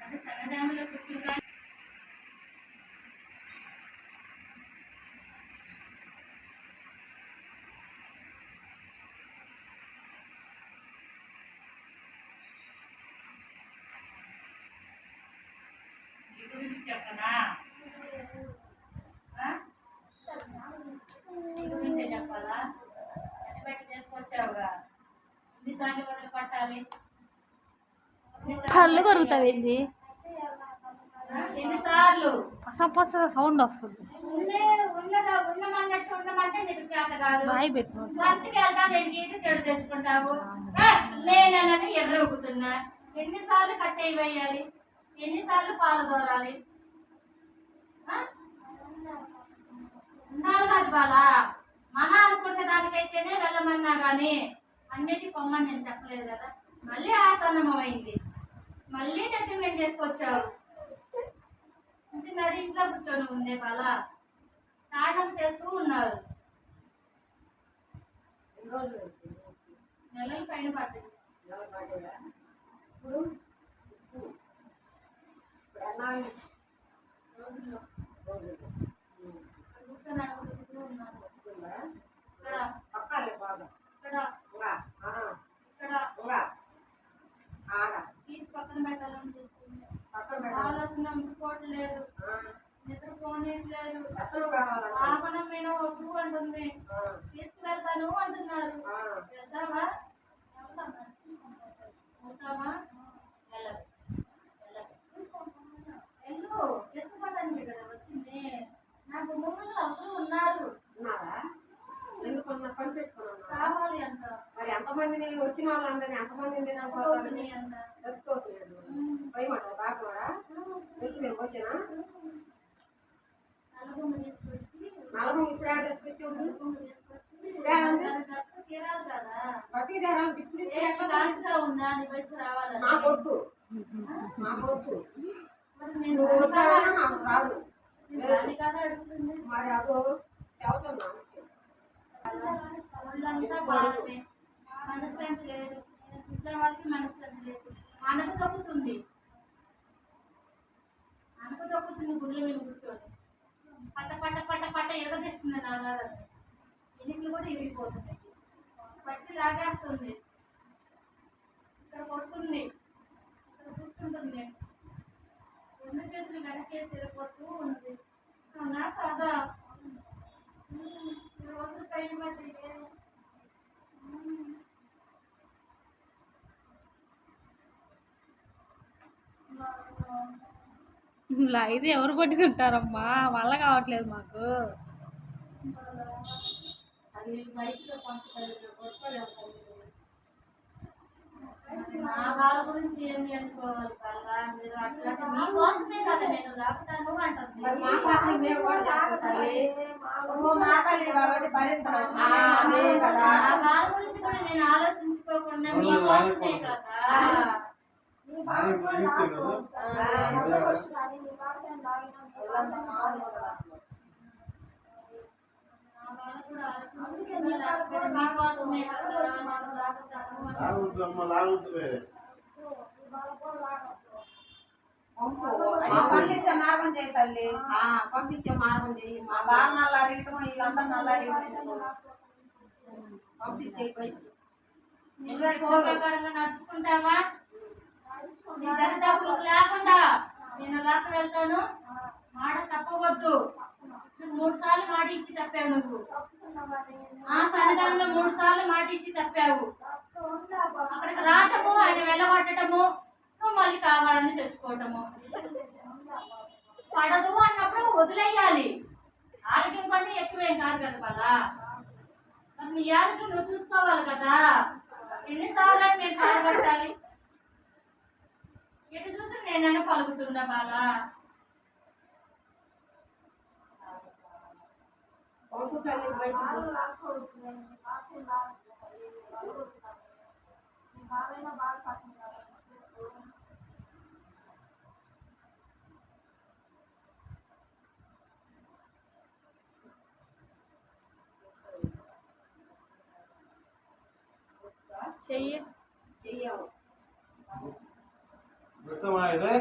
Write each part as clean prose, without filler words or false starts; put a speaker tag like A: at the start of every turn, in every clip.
A: అంటే సన్నదాములో కూర్చుంటా గురించి చెప్పనా? గురించే చెప్పాలా? ఎన్ని బయట చేసుకొచ్చావుగా, ఎన్నిసార్లు వదిలి పట్టాలి?
B: కళ్ళు కొరుకుతావింది,
A: ఎన్నిసార్లు
B: పస సౌండ్ వస్తుంది.
A: ఉండమంటే నీకు చేత కాదు.
B: బాయ్ పెట్టు.
A: మంచిగా వెళ్తావు, నేను గీత చెడు తెచ్చుకుంటావు. నేనన్నది ఎర్ర ఊపుతున్నా. ఎన్నిసార్లు కట్టేయి వేయాలి? ఎన్నిసార్లు పాలు దోరాలి? ఉండాలి కాదు బాలా. మన అనుకున్న దానికైతేనే వెళ్ళమన్నా కానీ అన్నిటి పొమ్మని నేను చెప్పలేదు కదా. మళ్ళీ ఆసన్నమం అయింది, మళ్ళీ నెత్తి మీద చేసుకొచ్చావు. అంటే నడి ఇంట్లో కూర్చొని ఉందే బాలా, తాండం చేస్తూ ఉన్నారు. నెలలు పైన పట్టింది. రోజుల్లో కూర్చొని అడుగుతూ ఉన్నారు. తీసి పక్కన పెట్టాలని చూస్తుంది. ఆలోచన ఉంచుకోవట్లేదు, నిద్రపోనట్లేదు. ఆపనం మీద వద్దు అంటుంది, తీసుకువెళ్తాను అంటున్నారు. వెళ్తావా? వెళ్తావా? వెళ్ళదు. వెళ్ళు, తీసుకోవడానికి కదా వచ్చింది. నాకు ముందు అందరూ ఉన్నారు. కావాలి అంట.
C: మరి ఎంతమందిని వచ్చిన వాళ్ళందరినీ ఎంతమందిని
A: అంట. నలుగురు తీసుకొచ్చి
C: ఇప్పుడు
A: తీసుకొచ్చి తీరాలి కదా.
C: ఇప్పుడు
A: క్లాస్గా ఉందా నీ బయటకు రావాలని?
C: నాకొద్దు.
A: మరి నేను
C: నాకు రాదు.
A: దాని కాదా అడుగుతుంది.
C: మరి అదో చదువుతున్నా.
A: ఒళ్ళంతా బాగుంది, మనశ్శాంతి లేదు. ఇంట్లో వాళ్ళకి మనశ్శాంతి లేదు. అనక తొక్కుతుంది గుళ్ళ మీద కూర్చొని పట్ట పట్ట పట్ట పట్ట ఎరగదీస్తుంది. నాగాలని ఎన్నికలు కూడా ఇరిగిపోతున్నాయి. పట్టి లాగేస్తుంది, ఇక్కడ కొడుతుంది, ఇక్కడ కూర్చుంటుంది. రెండు చేతులు వెనకేసి వెళ్ళిపోతూ ఉంది. అవునా కాదా? రోజులు పైన పట్టి
B: ఇది ఎవరు పట్టుకుంటారమ్మా? వల్ల కావట్లేదు మాకు.
A: నా వాళ్ళ గురించి ఏంటి అనుకోవాలి బాగా. మీరు అట్లా మీకోసమే కదా నేను దాపుతాను అంటుంది.
C: నా
A: వాళ్ళ గురించి కూడా నేను ఆలోచించుకోకుండా మీకోసమే కదా. నా వాళ్ళ కూడా మీకోసమే కదా నేను దాపుతాను.
C: పంపించే మార్గం చేయి తల్లి, పంపించే మార్గం చేయి. మా బాగా నల్లాడేయటం, వీళ్ళందరూ నల్లాడేయటం పంపించే
A: ప్రకారంగా నడుచుకుంటావా? నీ దరిదాపులకు లేకుండా నేను లాక్ వెళ్తాను. మాట తప్పవద్దు. 3 సార్లు మాట ఇచ్చి తప్పావు నువ్వు. ఆ సన్నిధానంలో 3 సార్లు మాట ఇచ్చి తప్పావు. అక్కడికి రావటము, ఆయన వెళ్ళగొట్టడము, నువ్వు మళ్ళీ కావాలని తెచ్చుకోవటము. పడదు అన్నప్పుడు వదిలేయాలి. ఆరోగ్యం కంటే ఎక్కువేం కాదు కదా బాలా. మరి నీ ఆరోగ్యం నువ్వు చూసుకోవాలి కదా. ఎన్నిసార్లు నేను కాయగట్టాలి? ఎటు చూసి నేనైనా పలుకుతున్నా బాలా.
B: చెయ్యవు.
D: పెట్టమా ఇది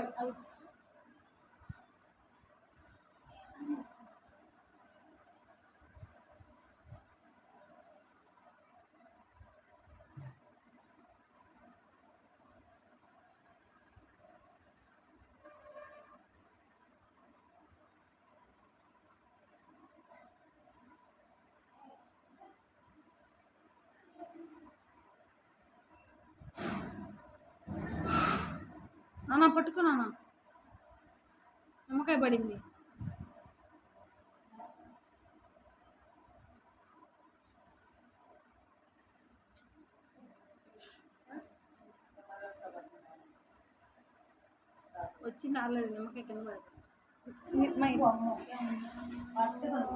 B: నాన్న పట్టుకో నాన్న నిమ్మకాయ పడింది వచ్చింది ఆల్రెడీ నిమ్మకాయ కింద పడుతుంది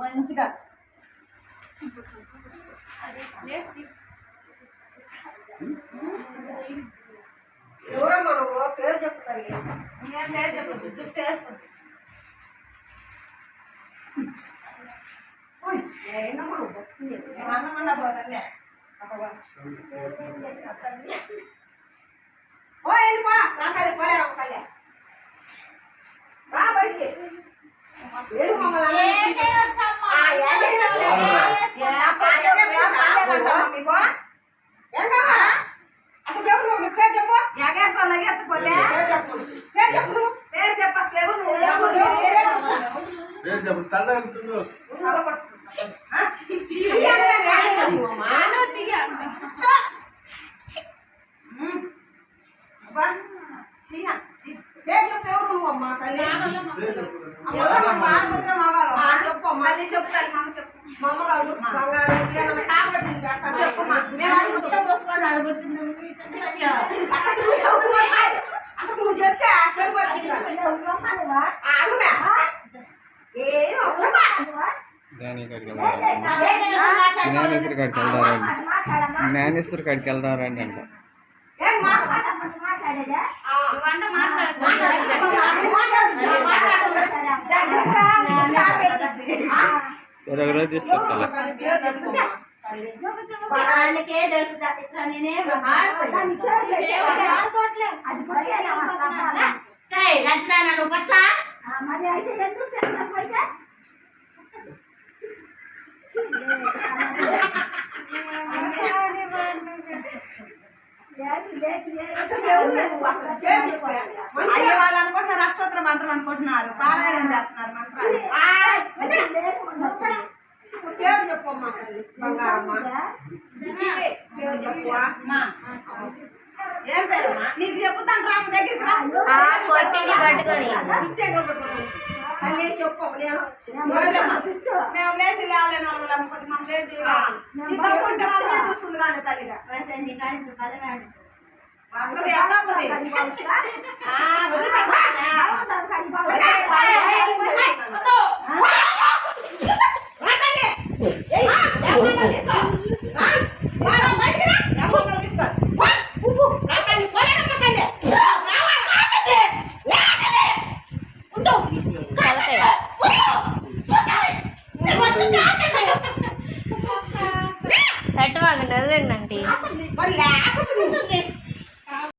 C: మంచిగా ఎవరమ్మా నువ్వు పేరు చెప్తారు నేను పేరు చెప్పదు జుట్టు వేస్తుంది అన్నమన్నా పోతండి ఓ వెళ్ళిపో రాకాలి పోయారు కళ్యాణ్ రా బయటికి ఏడు మమ్మల్ని అసలు చెప్పు నువ్వు పేరు చెప్పు ఎగేస్తాను ఎగెత్తపోతే పేరు చెప్పు పేరు చెప్పలేదు
D: పేరు చెప్పు తల్లి
C: పేరు చెప్పు ఎవరు నువ్వు అమ్మా తల్లి చెప్పు మళ్ళీ చెప్తాను మామ చెప్పు మామగారు బంగారు చెప్పమ్మా అసలు నువ్వు చెప్పా చెప్పు
E: జ్ఞానేశ్వరి కాడికి వెళ్తారండి జ్ఞానేశ్వరి కాడికి వెళ్తారండి అంట సరే ఒక రోజు తీసుకొస్తా
A: వాళ్ళకే తెలుసు ఇట్లా నేనేం లంచదానా నువ్వు పట్ల
C: అయ్యే వాళ్ళు అనుకుంటున్నారు అష్టోత్తర మంత్రం అనుకుంటున్నారు పారాయణం చేస్తున్నారు మంత్రాలు పేరు చెప్పమ్మా తల్లి బంగారమ్మ పేరు చెప్పువా ఏం పేరమ్మా నీకు చెప్పుతాను రాము దగ్గరికి తల్లి చెప్పు మేము లేచి లేవలేని వాళ్ళం కొద్ది మనం లేచి చూస్తుంది కానీ తల్లిగా అందరూ ఎలా
F: పెట్టవాగండి అదండి
C: మరి లేకపోతే